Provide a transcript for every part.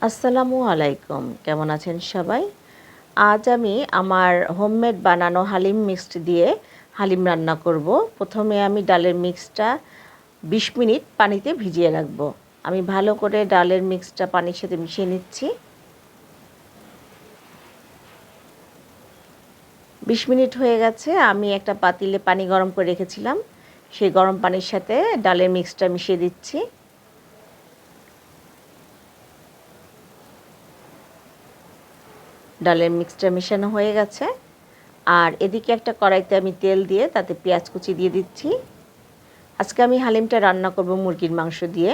আসসালামু আলাইকুম, কেমন আছেন সবাই? আজ আমি আমার হোমমেড বানানো হালিম মিক্সড দিয়ে হালিম রান্না করব। প্রথমে আমি ডালের মিক্সটা 20 মিনিট পানিতে ভিজিয়ে রাখব। আমি ভালো করে ডালের মিক্সটা পানির সাথে মিশিয়ে নিচ্ছি। 20 মিনিট হয়ে গেছে। আমি একটা পাতিলে পানি গরম করে রেখেছিলাম। সেই গরম পানির সাথে ডালের মিক্সটা মিশিয়ে দিচ্ছি। ডালের মিক্সটা মেশানো হয়ে গেছে। আর এদিকে একটা কড়াইতে আমি তেল দিয়ে তাতে পেঁয়াজ কুচি দিয়ে দিচ্ছি। আজকে আমি হালিমটা রান্না করব মুরগির মাংস দিয়ে।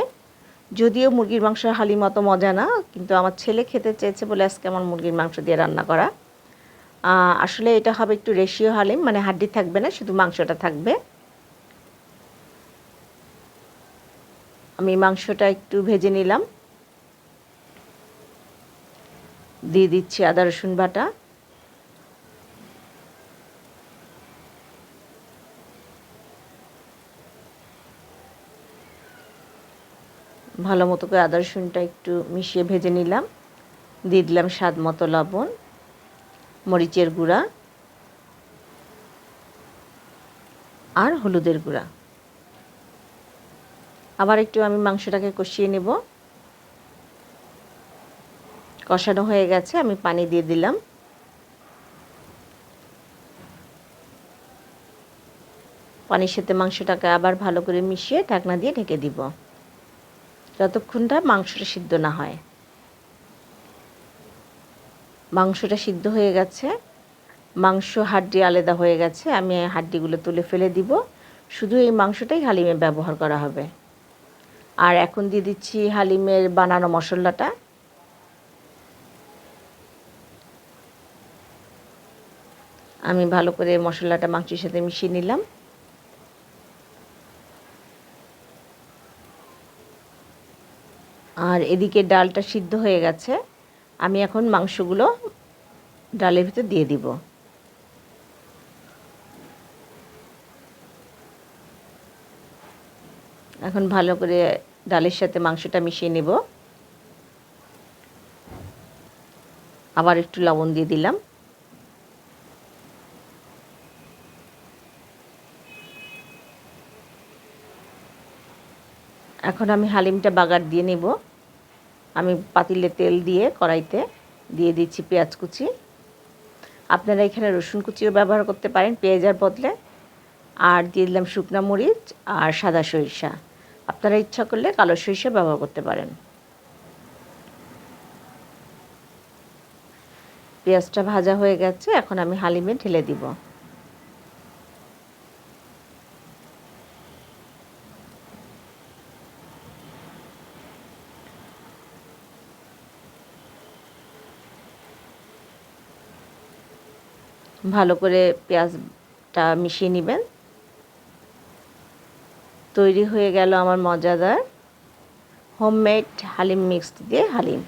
যদিও মুরগির মাংস হালিম অত মজা না, কিন্তু আমার ছেলে খেতে চেয়েছে বলে আজকে আমার মুরগির মাংস দিয়ে রান্না করা। আসলে এটা হবে একটু রেশিও হালিম, মানে হাড্ডি থাকবে না, শুধু মাংসটা থাকবে। আমি মাংসটা একটু ভেজে নিলাম। দিয়ে দিচ্ছি আদা রসুন বাটা। ভালো মতো করে আদা রসুনটা একটু মিশিয়ে ভেজে নিলাম। দিয়ে দিলাম স্বাদ মতো লবণ, মরিচের গুঁড়া আর হলুদের গুঁড়া। আবার একটু আমি মাংসটাকে কষিয়ে নেব। কষানো হয়ে গেছে, আমি পানি দিয়ে দিলাম। পানির সাথে মাংসটাকে আবার ভালো করে মিশিয়ে ঢাকনা দিয়ে ঢেকে দিব, যতক্ষণটা মাংসটা সিদ্ধ না হয়। মাংসটা সিদ্ধ হয়ে গেছে, মাংস হাড্ডি আলাদা হয়ে গেছে। আমি হাড্ডিগুলো তুলে ফেলে দিব, শুধু এই মাংসটাই হালিমে ব্যবহার করা হবে। আর এখন দিয়ে দিচ্ছি হালিমের বানানো মশলাটা। আমি ভালো করে মশলাটা মাংসের সাথে মিশিয়ে নিলাম। আর এদিকে ডালটা সিদ্ধ হয়ে গেছে। আমি এখন মাংসগুলো ডালের ভিতর দিয়ে দিব। এখন ভালো করে ডালের সাথে মাংসটা মিশিয়ে নেব। আবার একটু লবণ দিয়ে দিলাম। এখন আমি হালিমটা বাগার দিয়ে নেব। আমি পাতিলে তেল দিয়ে কড়াইতে দিয়ে দিচ্ছি পেঁয়াজ কুচি। আপনারা এখানে রসুন কুচিও ব্যবহার করতে পারেন পেঁয়াজের বদলে। আর দিয়ে দিলাম শুকনো মরিচ আর সাদা সরিষা। আপনারা ইচ্ছা করলে কালো সরিষা ব্যবহার করতে পারেন। পেঁয়াজটা ভাজা হয়ে গেছে, এখন আমি হালিমে ঢেলে দিব। ভালো করে পেঁয়াজটা মিশিয়ে নেবেন। তৈরি হয়ে গেল আমার মজাদার হোমমেড হালিম মিক্সড দিয়ে হালিম।